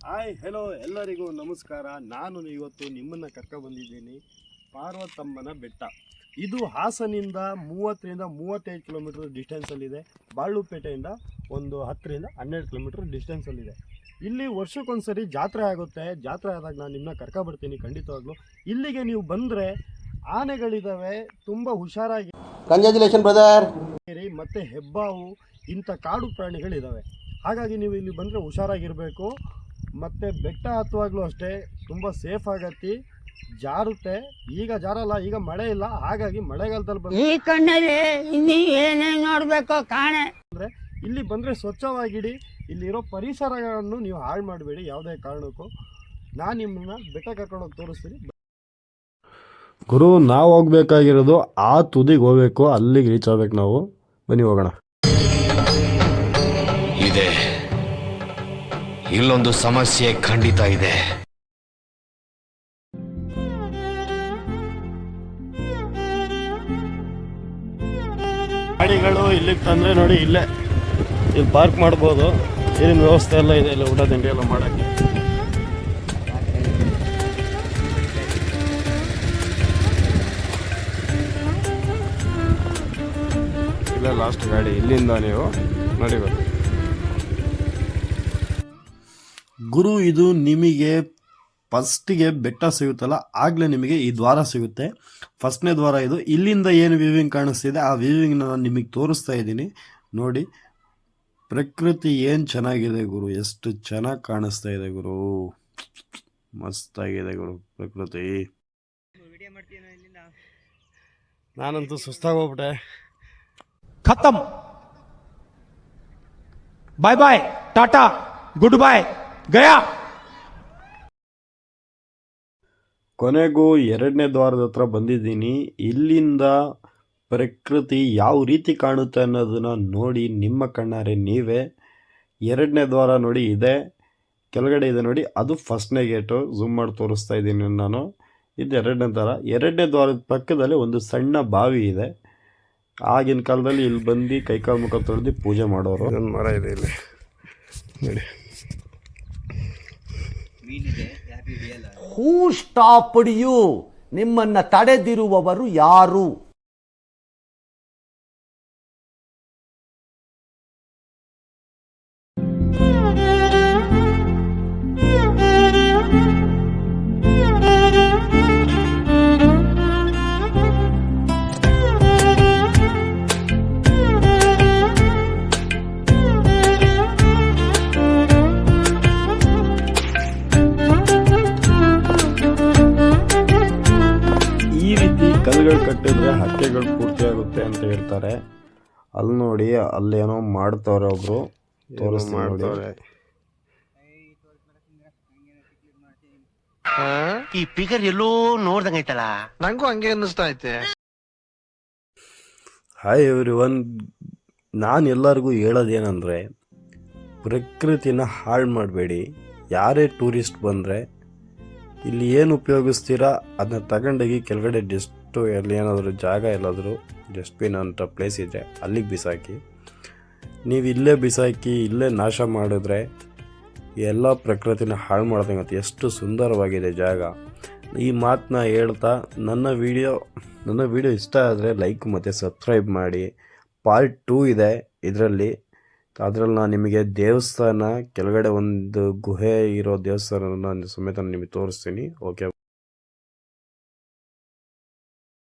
Hi hello ಎಲ್ಲರಿಗೂ ನಮಸ್ಕಾರ. ನಾನು ಇವತ್ತು ನಿಮ್ಮನ್ನು ಬಂದಿದ್ದೀನಿ ಪಾರ್ವತಮ್ಮನ ಬೆಟ್ಟ. ಇದು ಹಾಸನಿಂದ 30ರಿಂದ 35 ಕಿಲೋಮೀಟರ್ ಡಿಸ್ಟೆನ್ಸಲ್ಲಿದೆ. ಬಾಳುಪೇಟೆಯಿಂದ ಒಂದು 10ರಿಂದ 12 ಕಿಲೋಮೀಟರ್ ಡಿಸ್ಟೆನ್ಸಲ್ಲಿದೆ. ಇಲ್ಲಿ ವರ್ಷಕ್ಕೊಂದ್ಸರಿ ಜಾತ್ರೆ ಆಗುತ್ತೆ. ಜಾತ್ರೆ ಆದಾಗ ನಾನು ನಿಮ್ಮನ್ನ ಬರ್ತೀನಿ ಖಂಡಿತವಾಗ್ಲೂ. ಇಲ್ಲಿಗೆ ನೀವು ಬಂದರೆ ಆನೆಗಳಿದ್ದಾವೆ, ತುಂಬ ಹುಷಾರಾಗಿ ಕಂಗ್ರ್ಯಾಚುಲೇಷನ್ ಬ್ರದರ್. ಮತ್ತು ಹೆಬ್ಬಾವು ಇಂಥ ಕಾಡು ಪ್ರಾಣಿಗಳಿದ್ದಾವೆ. ಹಾಗಾಗಿ ನೀವು ಇಲ್ಲಿ ಬಂದರೆ ಹುಷಾರಾಗಿರಬೇಕು. ಮತ್ತು ಬೆಟ್ಟ ಹತ್ತುವಾಗಲೂ ಅಷ್ಟೇ ತುಂಬ ಸೇಫ್ ಆಗತ್ತಿ, ಜಾರುತ್ತೆ. ಈಗ ಜಾರಲ್ಲ, ಈಗ ಮಳೆ ಇಲ್ಲ, ಹಾಗಾಗಿ ಮಳೆಗಾಲದಲ್ಲಿ ಬಂದರೆ ಈ ಕಣ್ಣಲ್ಲಿ ಇನ್ನೂ ಏನೇನು ನೋಡಬೇಕು ಕಾಣೆ. ಅಂದರೆ ಇಲ್ಲಿ ಬಂದರೆ ಸ್ವಚ್ಛವಾಗಿಡಿ. ಇಲ್ಲಿರೋ ಪರಿಸರಗಳನ್ನು ನೀವು ಹಾಳು ಮಾಡಬೇಡಿ ಯಾವುದೇ ಕಾರಣಕ್ಕೂ. ನಾನು ನಿಮ್ಮನ್ನ ಬೆಟ್ಟ ಕರ್ಕೊಂಡೋಗಿ ತೋರಿಸ್ತೀನಿ. ಗುರು, ನಾವು ಹೋಗ್ಬೇಕಾಗಿರೋದು ಆ ತುದಿಗೆ ಹೋಗ್ಬೇಕು, ಅಲ್ಲಿಗೆ ರೀಚ್ ಆಗ್ಬೇಕು ನಾವು. ಬನ್ನಿ ಹೋಗೋಣ. ಇದೆ ಇಲ್ಲೊಂದು ಸಮಸ್ಯೆ ಖಂಡಿತ ಇದೆ. ಗಾಡಿಗಳು ಇಲ್ಲಿಗೆ ತಂದರೆ ನೋಡಿ, ಇಲ್ಲಿ ಪಾರ್ಕ್ ಮಾಡ್ಬೋದು. ನೀರಿನ ವ್ಯವಸ್ಥೆ ಎಲ್ಲ ಇದೆ, ಇಲ್ಲ ಊಟ ತಿಂಡಿ ಎಲ್ಲ ಮಾಡೋಕ್ಕೆ. ಇಲ್ಲೇ ಲಾಸ್ಟ್ ಗಾಡಿ, ಇಲ್ಲಿಂದ ನೀವು ನಡಿಬೇಕು. ಗುರು, ಇದು ನಿಮಗೆ ಫಸ್ಟಿಗೆ ಬೆಟ್ಟ ಸಿಗುತ್ತಲ್ಲ, ಆಗಲೇ ನಿಮಗೆ ಈ ದ್ವಾರ ಸಿಗುತ್ತೆ. ಫಸ್ಟ್ನೇ ದ್ವಾರ ಇದು. ಇಲ್ಲಿಂದ ಏನು ವ್ಯೂವಿಂಗ್ ಕಾಣಿಸ್ತಿದೆ ಆ ವ್ಯೂವಿಂಗ್ನ ನಾನು ನಿಮಗೆ ತೋರಿಸ್ತಾ ಇದ್ದೀನಿ ನೋಡಿ. ಪ್ರಕೃತಿ ಏನು ಚೆನ್ನಾಗಿದೆ ಗುರು, ಎಷ್ಟು ಚೆನ್ನಾಗಿ ಕಾಣಿಸ್ತಾ ಇದೆ ಗುರು, ಮಸ್ತಾಗಿದೆ ಗುರು ಪ್ರಕೃತಿ. ನಾನಂತೂ ಸುಸ್ತಾಗೋಗ್ಬಿಟ್ಟೆ. ಖತಮ್, ಬಾಯ್ ಬಾಯ್, ಟಾಟಾ, ಗುಡ್ ಬಾಯ್, ಗಯಾ. ಕೊನೆಗೂ 2ನೇ ದ್ವಾರದ ಹತ್ರ ಬಂದಿದ್ದೀನಿ. ಇಲ್ಲಿಂದ ಪ್ರಕೃತಿ ಯಾವ ರೀತಿ ಕಾಣುತ್ತೆ ಅನ್ನೋದನ್ನ ನೋಡಿ ನಿಮ್ಮ ಕಣ್ಣಾರೆ ನೀವೇ. 2ನೇ ದ್ವಾರ ನೋಡಿ ಇದೆ, ಕೆಳಗಡೆ ಇದೆ ನೋಡಿ, ಅದು ಫಸ್ಟ್ನೇ ಗೇಟು. ಝೂಮ್ ಮಾಡಿ ತೋರಿಸ್ತಾ ಇದ್ದೀನಿ ನಾನು. ಇದು 2ನೇ ದ್ವಾರ. 2ನೇ ದ್ವಾರದ ಪಕ್ಕದಲ್ಲಿ ಒಂದು ಸಣ್ಣ ಬಾವಿ ಇದೆ. ಆಗಿನ ಕಾಲದಲ್ಲಿ ಇಲ್ಲಿ ಬಂದು ಕೈಕಾಲು ಮುಖ ತೊಳೆದು ಪೂಜೆ ಮಾಡೋರು. ಒಂದು ಮರ ಇದೆ ಇಲ್ಲಿ ನೋಡಿ. ಹೂ ಸ್ಟಾಪ್ಡ್ ಯು? ನಿಮ್ಮನ್ನ ತಡೆದಿರುವವರು ಯಾರು? ಕಲ್ಲುಗಳು ಕಟ್ಟಿದ್ರೆ ಹಕ್ಕೆಗಳು ಪೂರ್ತಿ ಆಗುತ್ತೆ ಅಂತ ಹೇಳ್ತಾರೆ. ಅಲ್ಲಿ ನೋಡಿ, ಅಲ್ಲೇನೋ ಮಾಡ್ತವ್ರೆ, ಒಬ್ರು ತೋರಿಸ್ತಾರೆ. ಈ ಫಿಗರ್ ಎಲ್ಲೋ ನೋಡ್ದಂಗೈತಲ್ಲ, ನಂಗೂ ಹಂಗೆ ಅನ್ನಿಸ್ತಾ ಐತೆ. ಹಾಯ್ ಎವ್ರಿವನ್, ನಾನು ಎಲ್ಲರಿಗೂ ಹೇಳೋದೇನೆಂದರೆ, ಪ್ರಕೃತಿನ ಹಾಳು ಮಾಡಬೇಡಿ. ಯಾರೇ ಟೂರಿಸ್ಟ್ ಬಂದರೆ ಇಲ್ಲಿ ಏನು ಉಪಯೋಗಿಸ್ತೀರಾ ಅದನ್ನ ತಗೊಂಡೋಗಿ ಕೆಳಗಡೆ ಅಲ್ಲಿ ಏನಾದರೂ ಜಾಗ ಎಲ್ಲಾದರೂ ಡಸ್ಟ್ಬಿನ್ ಅಂತ ಪ್ಲೇಸ್ ಇದ್ದರೆ ಅಲ್ಲಿಗೆ ಬಿಸಾಕಿ. ನೀವು ಇಲ್ಲೇ ಬಿಸಾಕಿ ಇಲ್ಲೇ ನಾಶ ಮಾಡಿದ್ರೆ ಎಲ್ಲ ಪ್ರಕೃತಿನ ಹಾಳು ಮಾಡ್ದಂಗೆ. ಎಷ್ಟು ಸುಂದರವಾಗಿದೆ ಜಾಗ. ಈ ಮಾತನ್ನ ಹೇಳ್ತಾ ನನ್ನ ವಿಡಿಯೋ ಇಷ್ಟ ಆದರೆ ಲೈಕ್ ಮತ್ತು ಸಬ್ಸ್ಕ್ರೈಬ್ ಮಾಡಿ. ಪಾರ್ಟ್ 2 ಇದೆ ಇದರಲ್ಲಿ. ನಾನು ನಿಮಗೆ ದೇವಸ್ಥಾನ ಕೆಳಗಡೆ ಒಂದು ಗುಹೆ ಇರೋ ದೇವಸ್ಥಾನ ಸಮೇತ ನಿಮಗೆ ತೋರಿಸ್ತೀನಿ. ಓಕೆ.